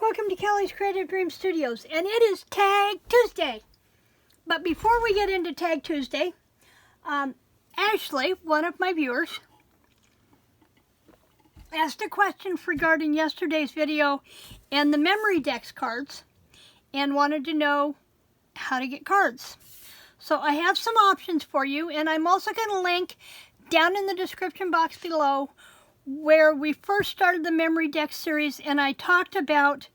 welcome to Kelly's Creative Dream Studios, and it is Tag Tuesday. But before we get into Tag Tuesday, Ashley, one of my viewers, asked a question regarding yesterday's video and the memory decks cards, and wanted to know how to get cards. So I have some options for you, and I'm also going to link down in the description box below where we first started the memory deck series, and I talked about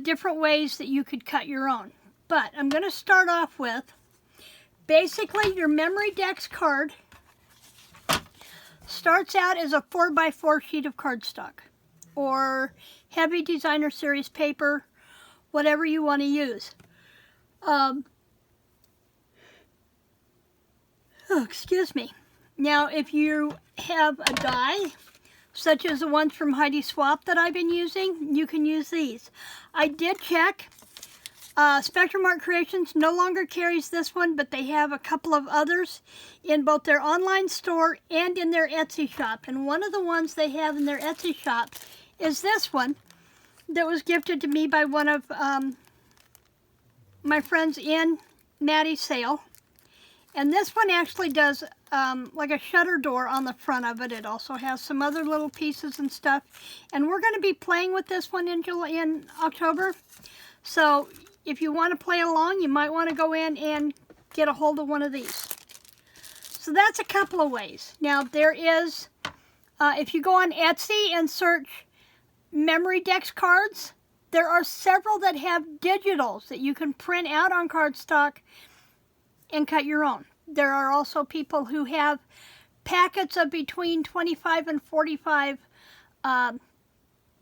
different ways that you could cut your own. But I'm going to start off with basically your memory decks card starts out as a 4x4 sheet of cardstock or heavy designer series paper, whatever you want to use. Oh, excuse me. Now, if you have a die, such as the ones from Heidi Swap that I've been using, you can use these. I did check. Spectrum Art Creations no longer carries this one, but they have a couple of others in both their online store and in their Etsy shop. And one of the ones they have in their Etsy shop is this one that was gifted to me by one of my friends in Maddie's sale. And this one actually does like a shutter door on the front of it. It also has some other little pieces and stuff. And we're going to be playing with this one in October. So if you want to play along, you might want to go in and get a hold of one of these. So that's a couple of ways. Now there is, if you go on Etsy and search memory decks cards, there are several that have digitals that you can print out on cardstock and cut your own. There are also people who have packets of between 25 and 45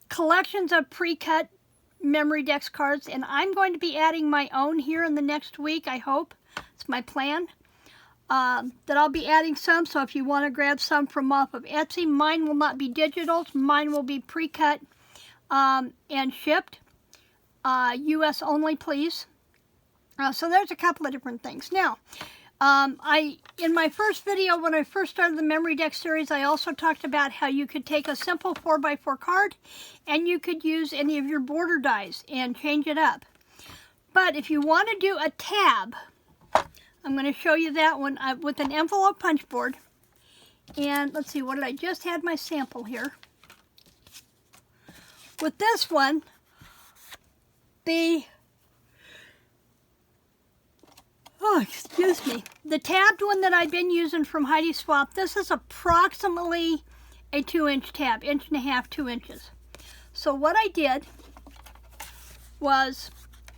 collections of pre-cut memory decks cards, and I'm going to be adding my own here in the next week, I hope. It's my plan. That I'll be adding some, so if you want to grab some from off of Etsy, mine will not be digitals. Mine will be pre-cut and shipped. US only, please. So there's a couple of different things. Now, in my first video, when I first started the memory deck series, I also talked about how you could take a simple 4x4 card and you could use any of your border dies and change it up. But if you want to do a tab, I'm going to show you that one with an envelope punch board. And let's see, what did I just had my sample here. With this one, the tabbed one that I've been using from Heidi Swap, this is approximately a 2-inch tab, 1.5 inches, 2 inches. So what I did was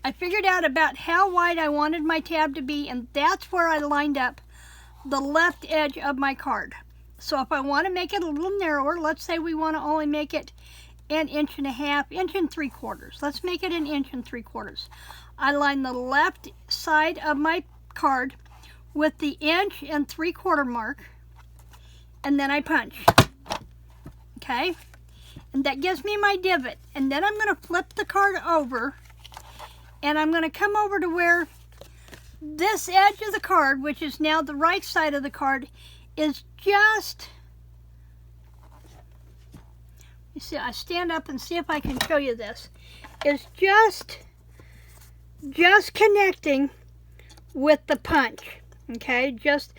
I figured out about how wide I wanted my tab to be, and that's where I lined up the left edge of my card. So if I want to make it a little narrower, let's say we want to only make it 1.5 inches, 1 3/4 inches. Let's make it 1 3/4 inches. I line the left side of my card with the 1 3/4 inch mark, and then I punch. Okay, and that gives me my divot. And then I'm going to flip the card over, and I'm going to come over to where this edge of the card, which is now the right side of the card, is just, you see, I stand up and see if I can show you this, is just connecting with the punch. Okay, just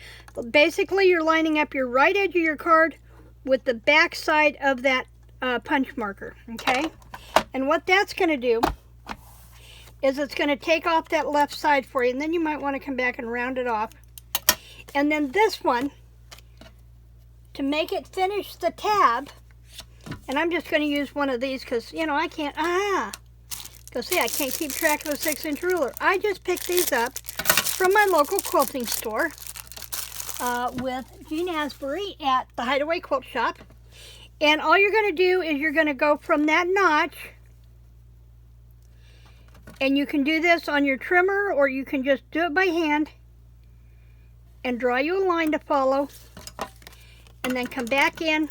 basically you're lining up your right edge of your card with the back side of that punch marker. Okay, and what that's going to do is it's going to take off that left side for you, and then you might want to come back and round it off. And then this one, to make it finish the tab, and I'm just going to use one of these because, you know, I can't, because see, I can't keep track of a 6-inch ruler. I just picked these up from my local quilting store with Jean Asbury at the Hideaway Quilt Shop. And all you're going to do is you're going to go from that notch, and you can do this on your trimmer, or you can just do it by hand and draw you a line to follow, and then come back in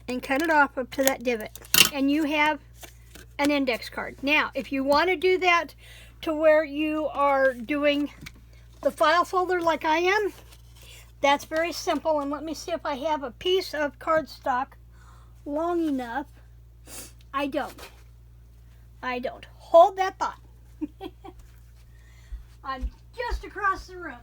and cut it off up to that divot, and you have an index card. Now, if you want to do that to where you are doing the file folder like I am, that's very simple. And let me see if I have a piece of cardstock long enough. I don't. I don't. Hold that thought. I'm just across the room.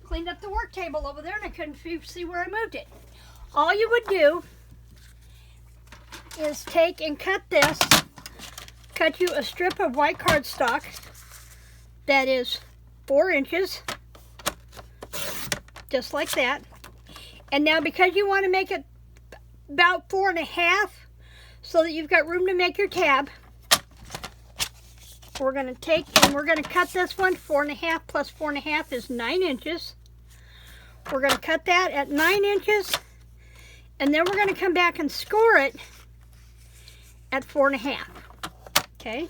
Cleaned up the work table over there and I couldn't see where I moved it. All you would do is take and cut this. Cut you a strip of white cardstock that is 4 inches. Just like that. And now because you want to make it about 4.5 so that you've got room to make your tab, we're going to take and we're going to cut this one. 4.5 plus 4.5 is 9 inches. We're going to cut that at 9 inches and then we're going to come back and score it at 4.5. Okay.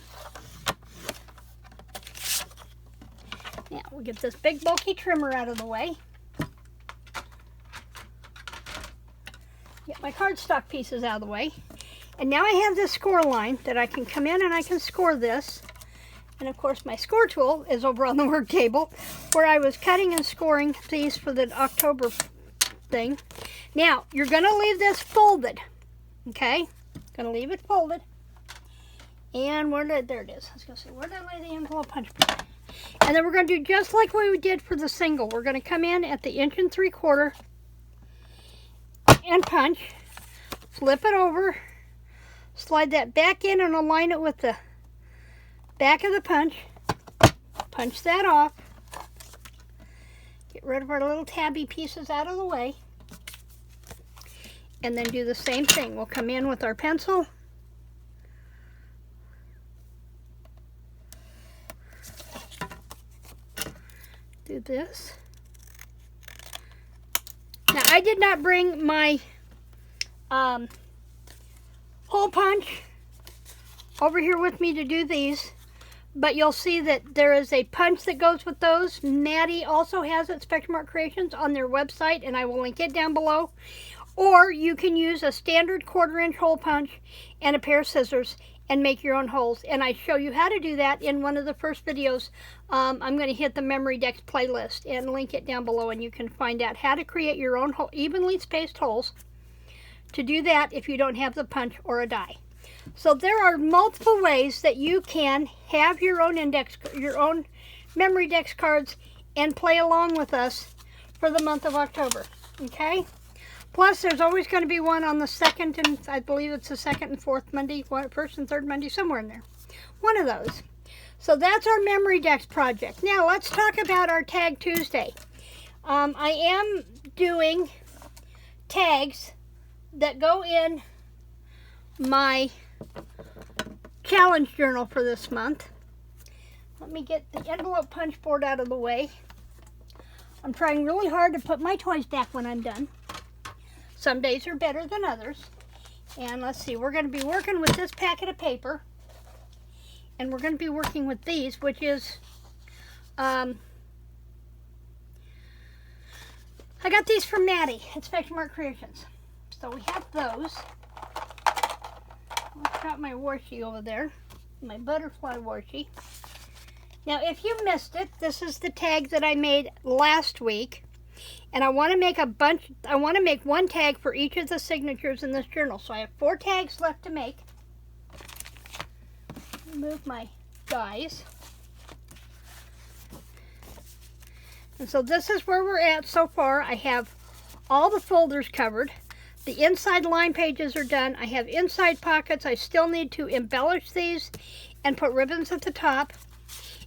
Now we'll get this big bulky trimmer out of the way. Get my cardstock pieces out of the way. And now I have this score line that I can come in and I can score this. And of course my score tool is over on the work table where I was cutting and scoring these for the October thing. Now you're going to leave this folded. Okay? Going to leave it folded. And there it is. I was going to say, where did I lay the envelope punch paper? And then we're going to do just like what we did for the single. We're going to come in at the 1 3/4 inch and punch, flip it over, slide that back in and align it with the back of the punch that off, get rid of our little tabby pieces out of the way, and then do the same thing. We'll come in with our pencil, do this. Now, I did not bring my hole punch over here with me to do these, but you'll see that there is a punch that goes with those. Maddie also has it, Spectrum Art Creations, on their website, and I will link it down below. Or you can use a standard 1/4 inch hole punch and a pair of scissors and make your own holes. And I show you how to do that in one of the first videos. I'm going to hit the Memory Decks playlist and link it down below, and you can find out how to create your own evenly spaced holes. To do that if you don't have the punch or a die. So there are multiple ways that you can have your own Memory Decks cards and play along with us for the month of October. Okay? Plus, there's always going to be one on the 2nd, and I believe it's the 2nd and 4th Monday, 1st and 3rd Monday, somewhere in there. One of those. So that's our Memory Decks project. Now, let's talk about our Tag Tuesday. I am doing tags that go in my challenge journal for this month. Let me get the envelope punch board out of the way. I'm trying really hard to put my toys back when I'm done. Some days are better than others. And let's see, we're going to be working with this packet of paper. And we're going to be working with these, which is, I got these from Maddie at Spectrum Art Creations. So we have those. I've got my washi over there, my butterfly washi. Now, if you missed it, this is the tag that I made last week. And I want to make one tag for each of the signatures in this journal. So I have 4 tags left to make. Move my dies. And so this is where we're at so far. I have all the folders covered. The inside line pages are done. I have inside pockets. I still need to embellish these and put ribbons at the top.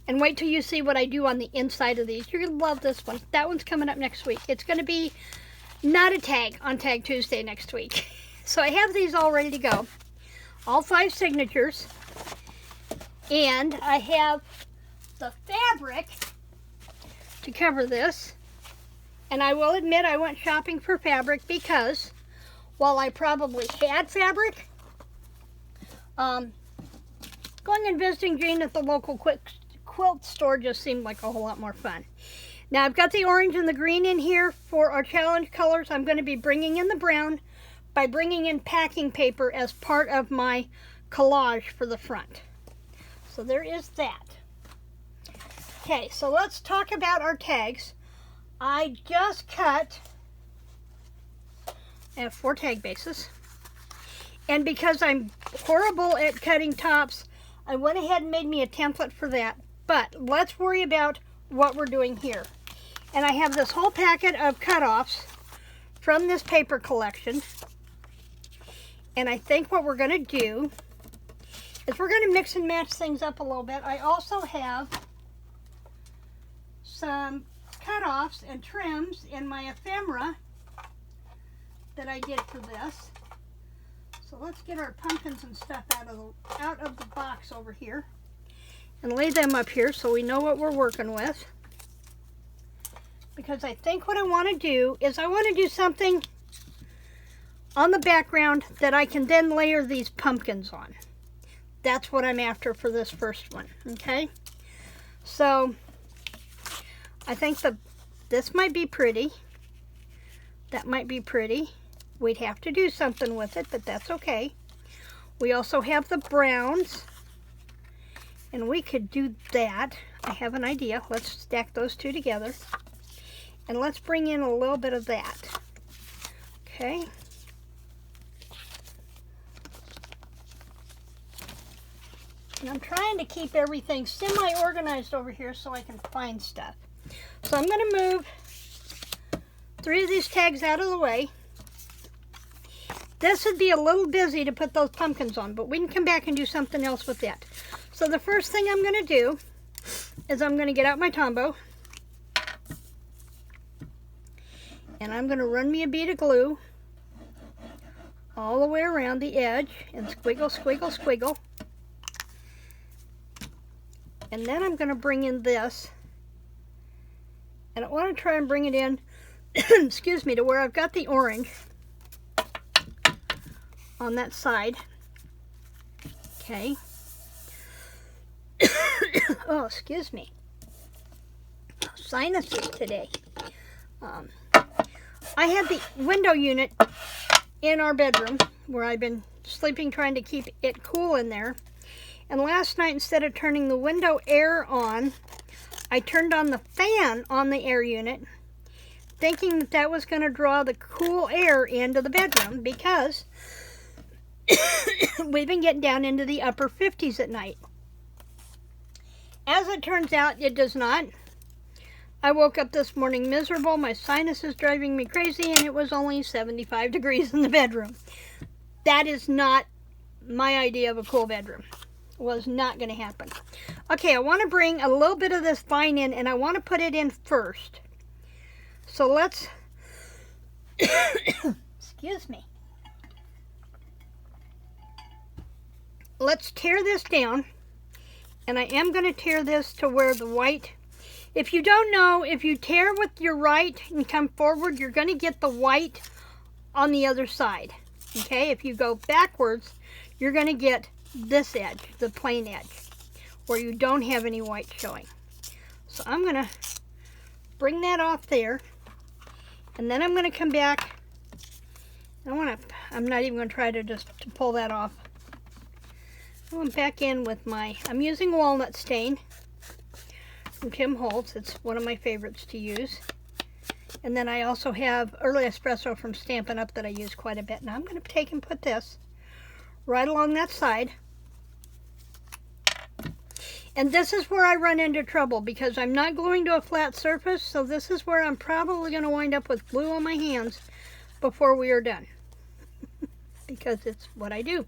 And wait till you see what I do on the inside of these. You're going to love this one. That one's coming up next week. It's going to be not a tag on Tag Tuesday next week. So I have these all ready to go. All 5 signatures. And I have the fabric to cover this. And I will admit I went shopping for fabric because while I probably had fabric, going and visiting Jean at the local quilt store just seemed like a whole lot more fun. Now I've got the orange and the green in here for our challenge colors. I'm going to be bringing in the brown by bringing in packing paper as part of my collage for the front. So there is that. Okay, so let's talk about our tags. I just cut, I have 4 tag bases. And because I'm horrible at cutting tops, I went ahead and made me a template for that. But let's worry about what we're doing here. And I have this whole packet of cutoffs from this paper collection. And I think what we're going to do is we're going to mix and match things up a little bit. I also have some cutoffs and trims in my ephemera that I did for this. So let's get our pumpkins and stuff out of the box over here and lay them up here so we know what we're working with. Because I think what I want to do is I want to do something on the background that I can then layer these pumpkins on. That's what I'm after for this first one, okay? So I think this might be pretty. That might be pretty. We'd have to do something with it, but that's okay. We also have the browns, and we could do that. I have an idea. Let's stack those two together, and let's bring in a little bit of that. Okay. And I'm trying to keep everything semi-organized over here so I can find stuff. So I'm going to move 3 of these tags out of the way. This would be a little busy to put those pumpkins on, but we can come back and do something else with that. So the first thing I'm going to do is I'm going to get out my Tombow. And I'm going to run me a bead of glue all the way around the edge and squiggle, squiggle, squiggle. And then I'm going to bring in this. And I want to try and bring it in, excuse me, to where I've got the orange on that side. Okay. Oh, excuse me. Sinuses today. I had the window unit in our bedroom where I've been sleeping trying to keep it cool in there. And last night, instead of turning the window air on, I turned on the fan on the air unit, thinking that that was going to draw the cool air into the bedroom because we've been getting down into the upper 50s at night. As it turns out, it does not. I woke up this morning miserable, my sinus is driving me crazy, and it was only 75 degrees in the bedroom. That is not my idea of a cool bedroom. Was not going to happen. Okay, I want to bring a little bit of this vine in, and I want to put it in first. So let's, excuse me. Let's tear this down, and I am going to tear this to where the white, if you don't know, if you tear with your right and come forward, you're going to get the white on the other side. Okay, if you go backwards, you're going to get this edge, the plain edge, where you don't have any white showing. So I'm going to bring that off there, and then I'm going to come back. I'm not even going to try to just pull that off. I went back in with I'm using walnut stain from Tim Holtz. It's one of my favorites to use. And then I also have early espresso from Stampin' Up that I use quite a bit. Now I'm going to take and put this right along that side. And this is where I run into trouble because I'm not gluing to a flat surface, so this is where I'm probably going to wind up with glue on my hands before we are done. Because it's what I do.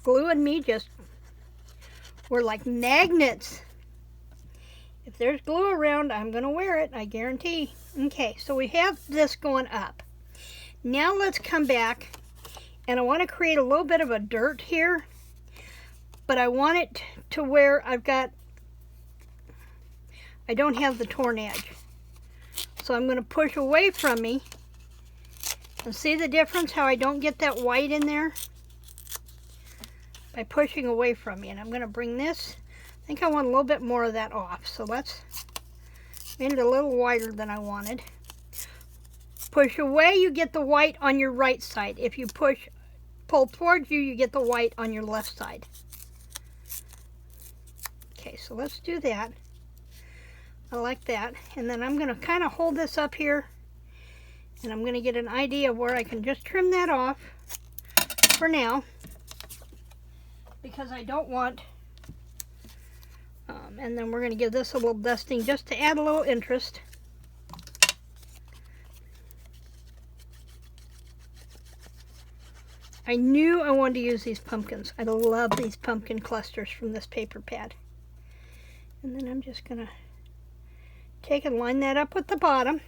Glue and me we're like magnets. If there's glue around, I'm going to wear it, I guarantee. Okay, so we have this going up. Now let's come back, and I want to create a little bit of a dirt here. But I want it to where I don't have the torn edge. So I'm going to push away from me. And see the difference, how I don't get that white in there? By pushing away from me. And I'm going to bring this, I think I want a little bit more of that off. So let's make it a little wider than I wanted. Push away, you get the white on your right side. If you pull towards you, you get the white on your left side. Okay, so let's do that. I like that. And then I'm going to kind of hold this up here, and I'm going to get an idea of where I can just trim that off for now, because I don't want, and then we're going to give this a little dusting just to add a little interest. I knew I wanted to use these pumpkins. I love these pumpkin clusters from this paper pad. And then I'm just going to take and line that up with the bottom.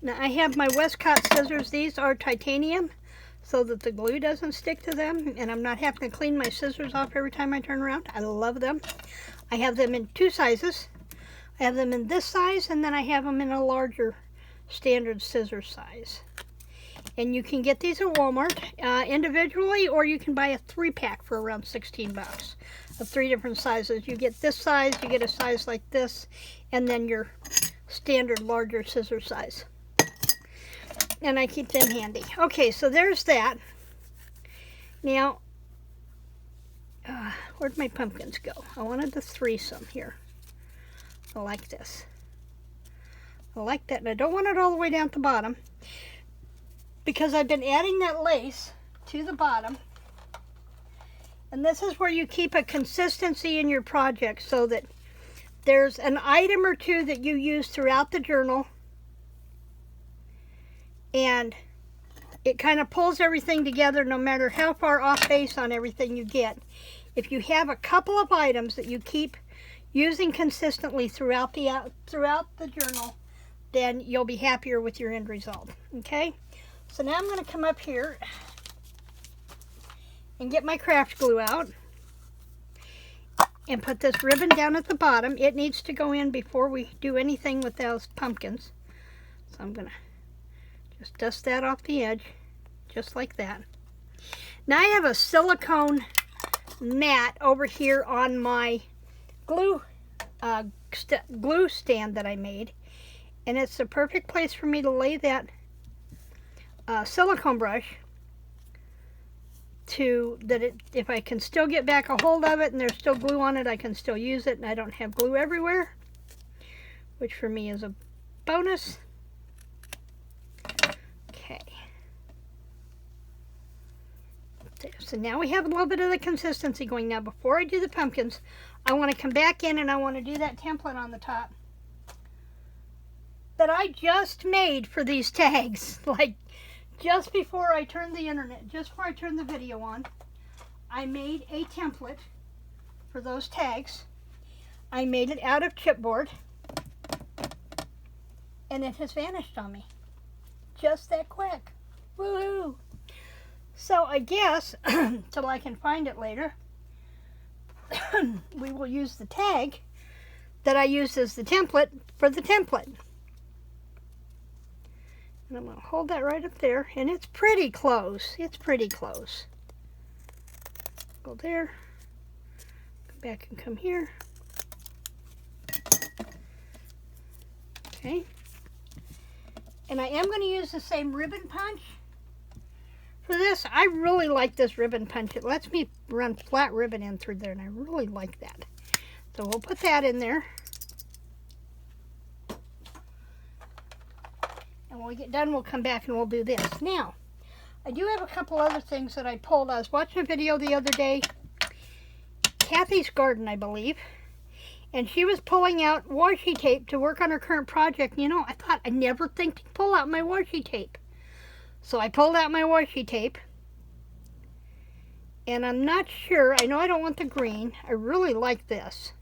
Now I have my Westcott scissors. These are titanium so that the glue doesn't stick to them, and I'm not having to clean my scissors off every time I turn around. I love them. I have them in 2 sizes. I have them in this size, and then I have them in a larger standard scissor size. And you can get these at Walmart individually, or you can buy a 3-pack for around 16 bucks of 3 different sizes. You get this size, you get a size like this, and then your standard larger scissor size. And I keep them handy. Okay, so there's that. Now, where'd my pumpkins go? I wanted the threesome here. I like this. I like that, and I don't want it all the way down at the bottom, because I've been adding that lace to the bottom. And this is where you keep a consistency in your project, so that there's an item or two that you use throughout the journal, and it kind of pulls everything together no matter how far off base on everything you get. If you have a couple of items that you keep using consistently throughout the journal, then you'll be happier with your end result. Okay? So now I'm going to come up here and get my craft glue out and put this ribbon down at the bottom. It needs to go in before we do anything with those pumpkins. So I'm going to just dust that off the edge, just like that. Now I have a silicone mat over here on my glue stand that I made, and it's the perfect place for me to lay that silicone brush, if I can still get back a hold of it and there's still glue on it, I can still use it, and I don't have glue everywhere, which for me is a bonus. Okay. There. So now we have a little bit of the consistency going. Now before I do the pumpkins, I want to come back in and I want to do that template on the top that I just made for these tags. Like, just before I turned the video on, I made a template for those tags. I made it out of chipboard, and it has vanished on me. Just that quick. Woohoo! So I guess, till I can find it later, we will use the tag that I used as the template for the template. And I'm going to hold that right up there, and it's pretty close. It's pretty close. Go there, come back and come here. Okay. And I am going to use the same ribbon punch for this. I really like this ribbon punch. It lets me run flat ribbon in through there, and I really like that. So we'll put that in there. And when we get done, we'll come back and we'll do this. Now, I do have a couple other things that I pulled. I was watching a video the other day, Kathy's Garden, I believe, and she was pulling out washi tape to work on her current project. You know, I thought I'd never think to pull out my washi tape. So I pulled out my washi tape, and I'm not sure. I know I don't want the green. I really like this,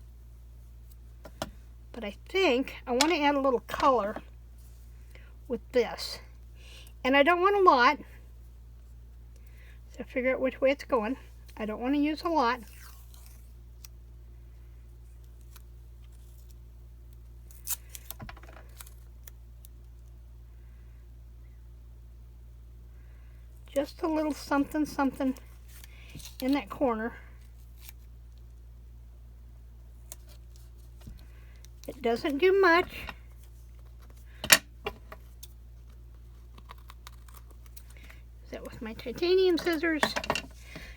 but I think I want to add a little color with this, and I don't want a lot, so figure out which way it's going. I don't want to use a lot. Just a little something something in that corner. It doesn't do much. That with my titanium scissors.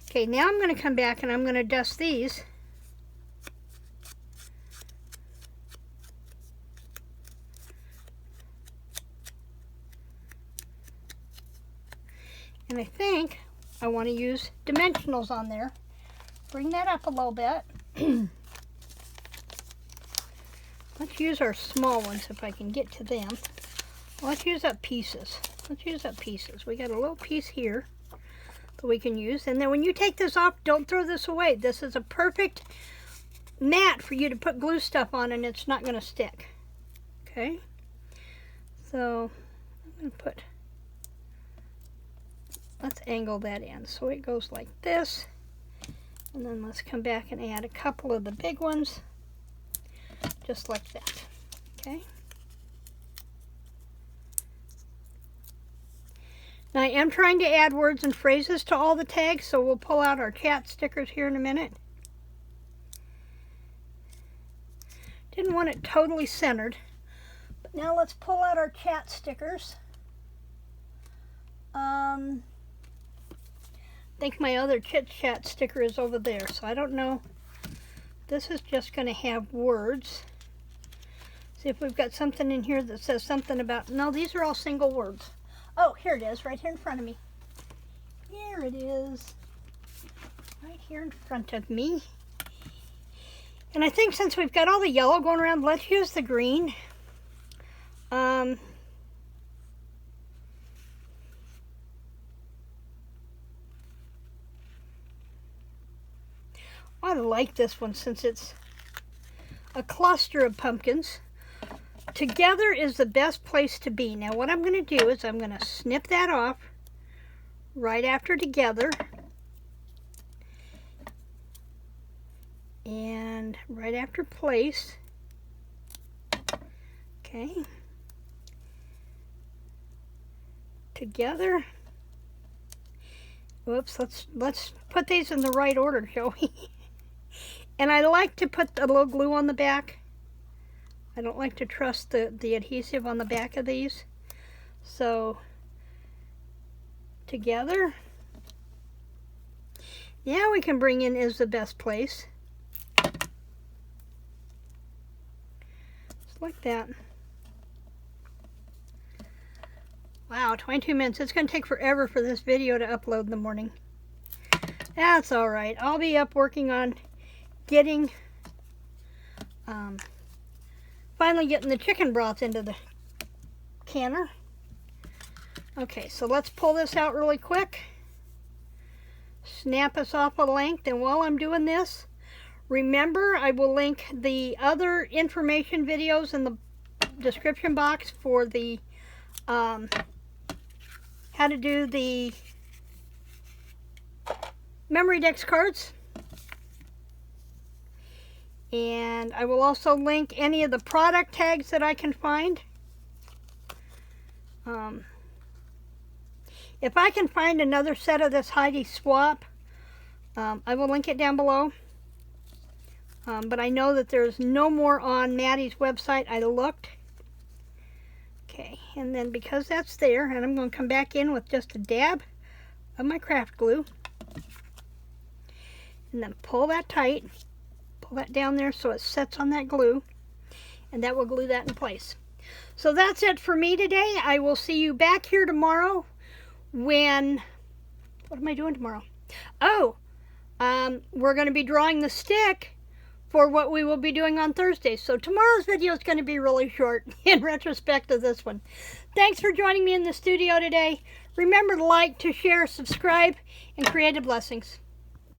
Okay, now I'm going to come back and I'm going to dust these. And I think I want to use dimensionals on there. Bring that up a little bit. Let's use our small ones if I can get to them. Let's use up pieces. Let's use up pieces. We got a little piece here that we can use. And then when you take this off, don't throw this away. This is a perfect mat for you to put glue stuff on and it's not going to stick. Okay? So I'm going to put, let's angle that in so it goes like this. And then let's come back and add a couple of the big ones. Just like that. Okay? Now I am trying to add words and phrases to all the tags, so we'll pull out our chat stickers here in a minute. Didn't want it totally centered, but now let's pull out our chat stickers. I think my other chit chat sticker is over there, so I don't know. This is just going to have words. See if we've got something in here that says something about, no, these are all single words. Oh, here it is, right here in front of me. Here it is, right here in front of me. And I think since we've got all the yellow going around, let's use the green. I like this one since it's a cluster of pumpkins. Together is the best place to be. Now what I'm going to do is I'm going to snip that off right after together. And right after place. Okay. Together. Whoops, let's put these in the right order, shall we? And I like to put a little glue on the back. I don't like to trust the adhesive on the back of these. So, together. Now we can bring in is the best place. Just like that. Wow, 22 minutes. It's going to take forever for this video to upload in the morning. That's all right. I'll be up working on getting, finally getting the chicken broth into the canner. Okay, so let's pull this out really quick. Snap us off a length, and while I'm doing this, remember I will link the other information videos in the description box for the how to do the memory decks cards. And I will also link any of the product tags that I can find. If I can find another set of this Heidi swap, I will link it down below. But I know that there's no more on Maddie's website. I looked. Okay, and then because that's there, and I'm going to come back in with just a dab of my craft glue. And then pull that tight. Pull that down there so it sets on that glue, and that will glue that in place. So that's it for me today. I will see you back here tomorrow when, what am I doing tomorrow? Oh, we're going to be drawing the stick for what we will be doing on Thursday. So tomorrow's video is going to be really short in retrospect to this one. Thanks for joining me in the studio today. Remember to like, to share, subscribe, and creative blessings.